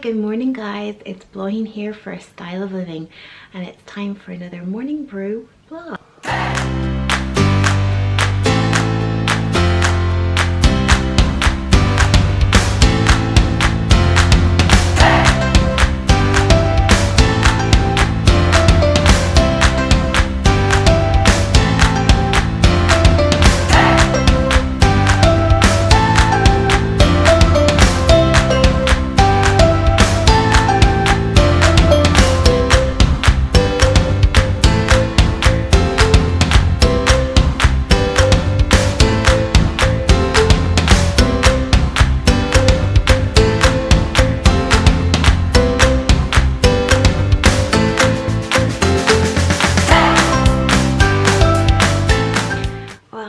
good morning guys, it's Bláithín here for A Style of Living and it's time for another morning brew vlog.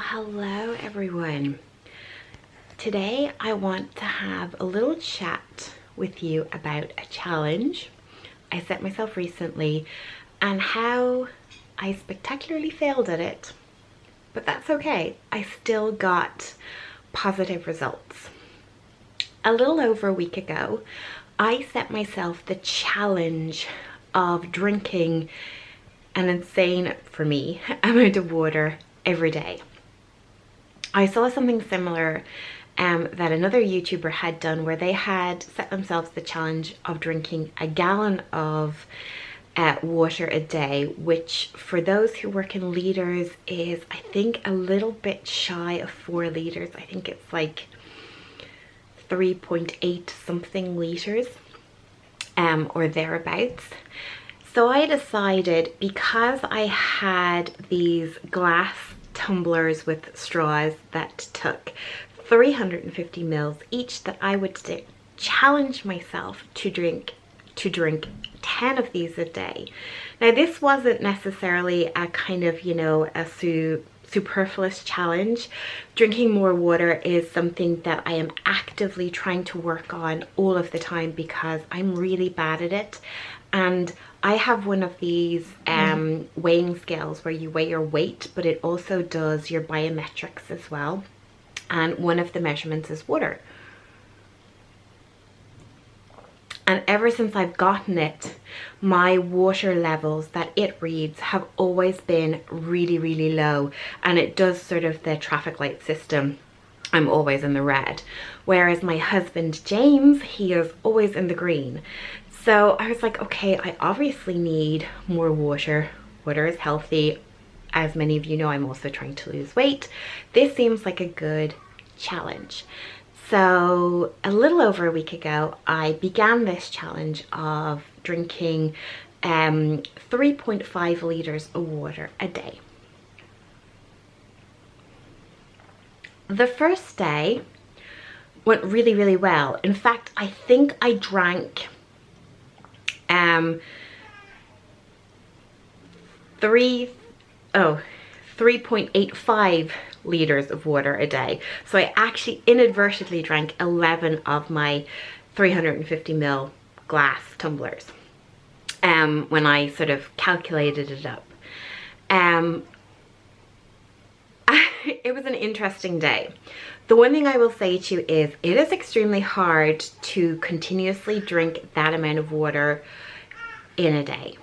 Hello everyone. Today I want to have a little chat with you about a challenge I set myself recently and how I spectacularly failed at it, but that's okay. I still got positive results. A little over a week ago, I set myself the challenge of drinking an insane, for me, amount of water every day. I saw something similar that another YouTuber had done where they had set themselves the challenge of drinking a gallon of water a day, which for those who work in litres is, I think, a little bit shy of 4 litres. I think it's like 3.8 something litres or thereabouts. So I decided, because I had these glass tumblers with straws that took 350 mils each, that I would challenge myself to drink 10 of these a day. Now this wasn't necessarily a kind of, you know, a superfluous challenge. Drinking more water is something that I am actively trying to work on all of the time because I'm really bad at it. And I have one of these weighing scales where you weigh your weight, but it also does your biometrics as well. And one of the measurements is water. And ever since I've gotten it, my water levels that it reads have always been really, really low. And it does sort of the traffic light system. I'm always in the red. Whereas my husband, James, he is always in the green. So I was like, okay, I obviously need more water. Water is healthy. As many of you know, I'm also trying to lose weight. This seems like a good challenge. So a little over a week ago, I began this challenge of drinking 3.5 litres of water a day. The first day went really, really well. In fact, I think I drank 3.85 litres of water a day. So I actually inadvertently drank 11 of my 350 ml glass tumblers when I sort of calculated it up. It was an interesting day. The one thing I will say to you is it is extremely hard to continuously drink that amount of water in a day.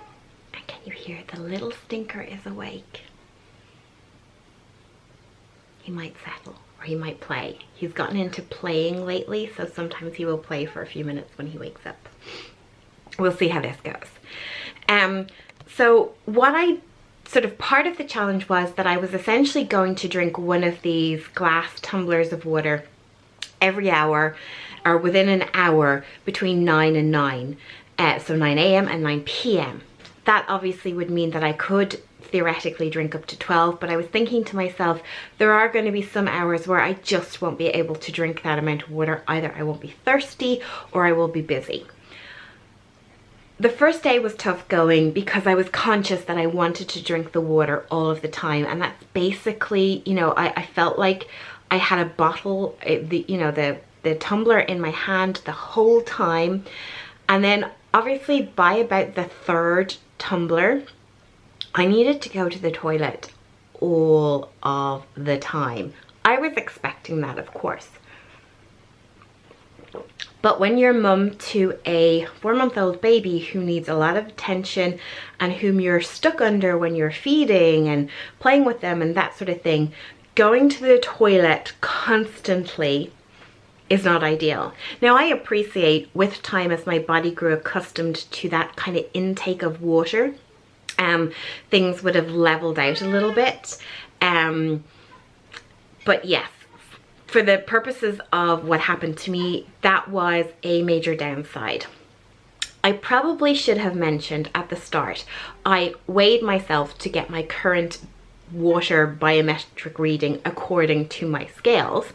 And can you hear the little stinker is awake? He might settle or he might play. He's gotten into playing lately, so sometimes he will play for a few minutes when he wakes up. We'll see how this goes. So what I sort of part of the challenge was that I was essentially going to drink one of these glass tumblers of water every hour, or within an hour, between 9 and 9. So 9 a.m. and 9 p.m. That obviously would mean that I could theoretically drink up to 12, but I was thinking to myself, there are going to be some hours where I just won't be able to drink that amount of water. Either I won't be thirsty or I will be busy. The first day was tough going because I was conscious that I wanted to drink the water all of the time, and that's basically, you know, I felt like I had a bottle, the tumbler in my hand the whole time. And then obviously by about the 3rd tumbler, I needed to go to the toilet all of the time. I was expecting that, of course. But when you're mum to a 4-month-old baby who needs a lot of attention and whom you're stuck under when you're feeding and playing with them and that sort of thing, going to the toilet constantly is not ideal. Now, I appreciate with time, as my body grew accustomed to that kind of intake of water, things would have leveled out a little bit. But yes, for the purposes of what happened to me, that was a major downside. I probably should have mentioned at the start, I weighed myself to get my current water biometric reading according to my scales.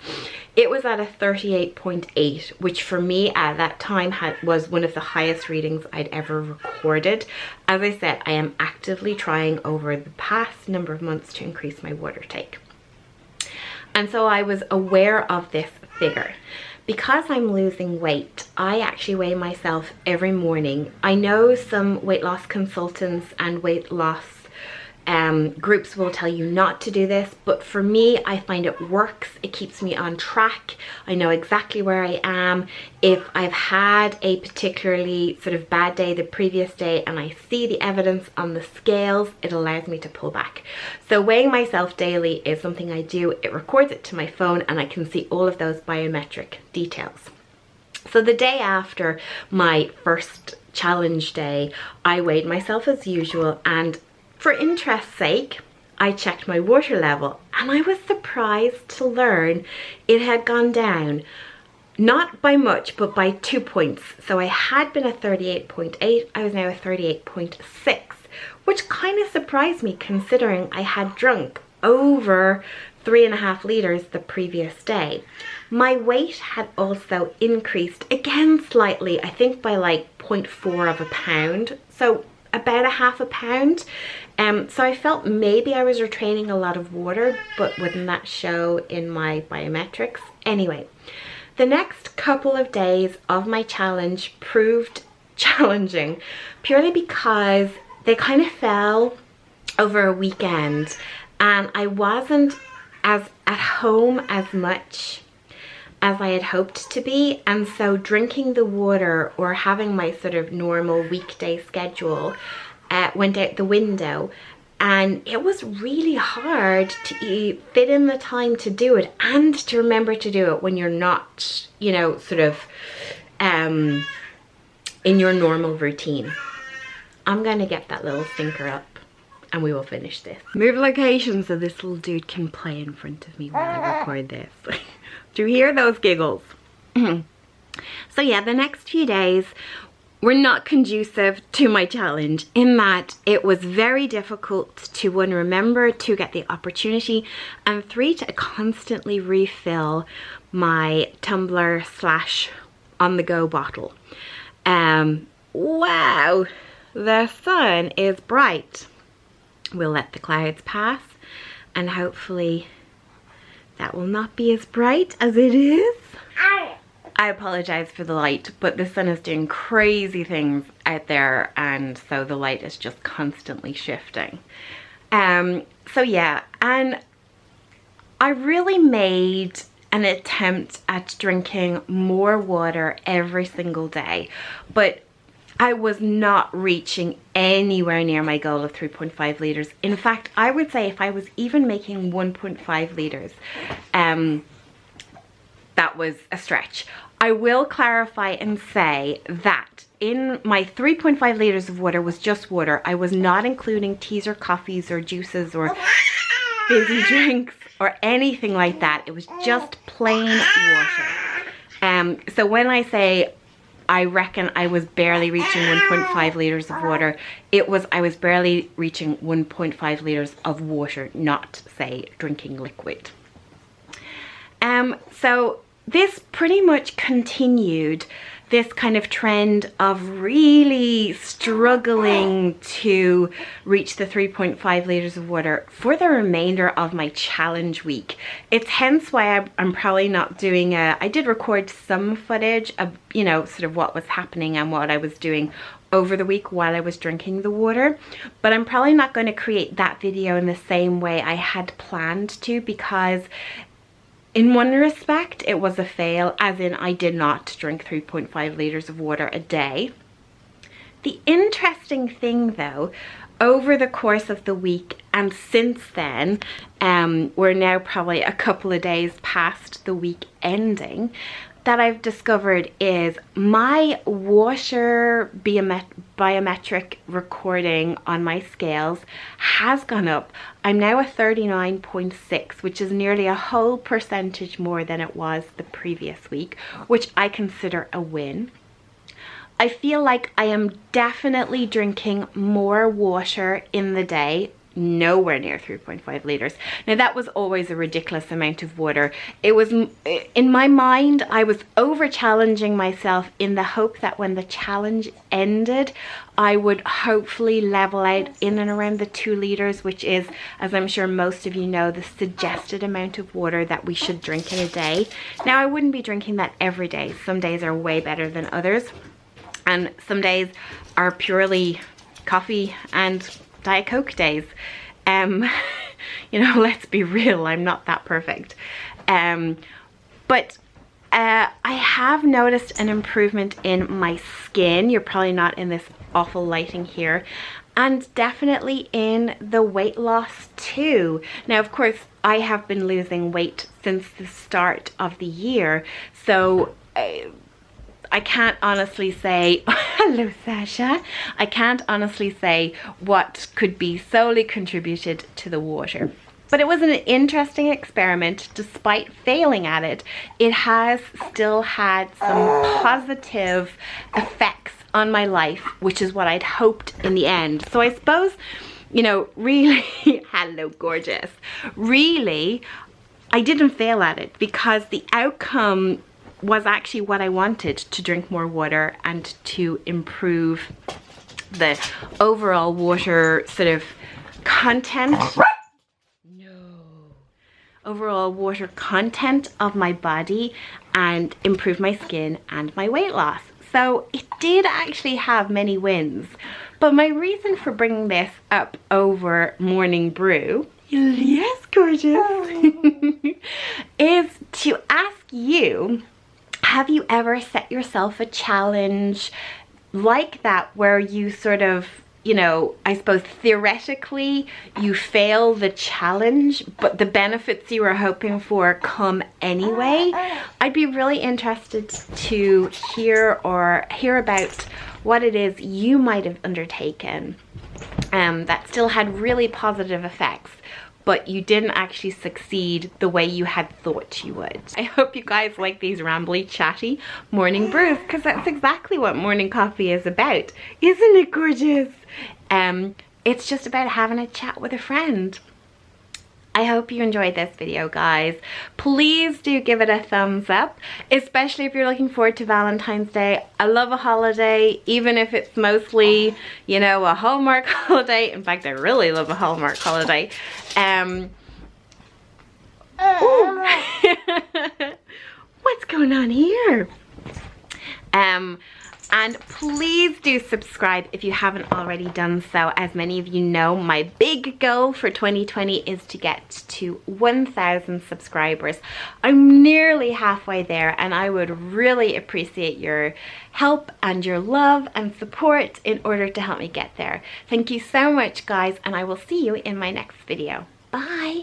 It was at a 38.8, which for me at that time was one of the highest readings I'd ever recorded. As I said, I am actively trying over the past number of months to increase my water take. And so I was aware of this figure. Because I'm losing weight, I actually weigh myself every morning. I know some weight loss consultants and weight loss groups will tell you not to do this, but for me, I find it works. It keeps me on track. I know exactly where I am. If I've had a particularly sort of bad day the previous day and I see the evidence on the scales, it allows me to pull back. So weighing myself daily is something I do. It records it to my phone and I can see all of those biometric details. So the day after my first challenge day, I weighed myself as usual, and for interest's sake, I checked my water level and I was surprised to learn it had gone down, not by much, but by 2 points. So I had been at 38.8, I was now at 38.6, which kind of surprised me considering I had drunk over 3.5 liters the previous day. My weight had also increased again slightly, I think by like 0.4 of a pound. So about a half a pound. So I felt maybe I was retaining a lot of water, but wouldn't that show in my biometrics? Anyway, the next couple of days of my challenge proved challenging purely because they kind of fell over a weekend and I wasn't as at home as much as I had hoped to be, and so drinking the water or having my sort of normal weekday schedule went out the window, and it was really hard to fit in the time to do it and to remember to do it when you're not, you know, sort of in your normal routine. I'm gonna get that little stinker up and we will finish this. Move location so this little dude can play in front of me while I record this. Do you hear those giggles? So yeah, the next few days were not conducive to my challenge in that it was very difficult to, 1, remember to get the opportunity, and 3, to constantly refill my tumbler / on-the-go bottle. Wow, the sun is bright. We'll let the clouds pass and hopefully that will not be as bright as it is. I apologize for the light, but the sun is doing crazy things out there and so the light is just constantly shifting. So yeah, and I really made an attempt at drinking more water every single day, but I was not reaching anywhere near my goal of 3.5 litres. In fact, I would say if I was even making 1.5 litres, that was a stretch. I will clarify and say that in my 3.5 litres of water was just water. I was not including teas or coffees or juices or fizzy drinks or anything like that. It was just plain water. So when I say I reckon I was barely reaching 1.5 litres of water, I was barely reaching 1.5 litres of water, not say drinking liquid. So this pretty much continued this kind of trend of really struggling to reach the 3.5 litres of water for the remainder of my challenge week. It's hence why I'm probably not doing I did record some footage of, you know, sort of what was happening and what I was doing over the week while I was drinking the water, but I'm probably not going to create that video in the same way I had planned to, because In one respect, it was a fail, as in I did not drink 3.5 litres of water a day. The interesting thing though, over the course of the week and since then, we're now probably a couple of days past the week ending, that I've discovered is my water biometric recording on my scales has gone up. I'm now at 39.6, which is nearly a whole percentage more than it was the previous week, which I consider a win. I feel like I am definitely drinking more water in the day, nowhere near 3.5 litres. Now that was always a ridiculous amount of water. It was, in my mind, I was over challenging myself in the hope that when the challenge ended, I would hopefully level out in and around the 2 litres, which is, as I'm sure most of you know, the suggested amount of water that we should drink in a day. Now I wouldn't be drinking that every day. Some days are way better than others, and some days are purely coffee and Diet Coke days. You know, let's be real, I'm not that perfect. But I have noticed an improvement in my skin. You're probably not in this awful lighting here. And definitely in the weight loss too. Now, of course, I have been losing weight since the start of the year. So I can't honestly say, hello Sasha, I can't honestly say what could be solely contributed to the water. But it was an interesting experiment. Despite failing at it, it has still had some positive effects on my life, which is what I'd hoped in the end. So I suppose, you know, really, hello gorgeous, really, I didn't fail at it because the outcome was actually what I wanted, to drink more water and to improve the overall water sort of content. Overall water content of my body and improve my skin and my weight loss. So it did actually have many wins. But my reason for bringing this up over morning brew, yes gorgeous, is to ask you, have you ever set yourself a challenge like that where you sort of, you know, I suppose theoretically you fail the challenge, but the benefits you were hoping for come anyway? I'd be really interested to hear about what it is you might have undertaken that still had really positive effects, but you didn't actually succeed the way you had thought you would. I hope you guys like these rambly, chatty morning brews, because that's exactly what morning coffee is about. Isn't it gorgeous? It's just about having a chat with a friend. I hope you enjoyed this video, guys. Please do give it a thumbs up, especially if you're looking forward to Valentine's Day. I love a holiday, even if it's mostly, you know, a Hallmark holiday. In fact, I really love a Hallmark holiday. What's going on here? And please do subscribe if you haven't already done so. As many of you know, my big goal for 2020 is to get to 1,000 subscribers. I'm nearly halfway there, and I would really appreciate your help and your love and support in order to help me get there. Thank you so much, guys, and I will see you in my next video. Bye!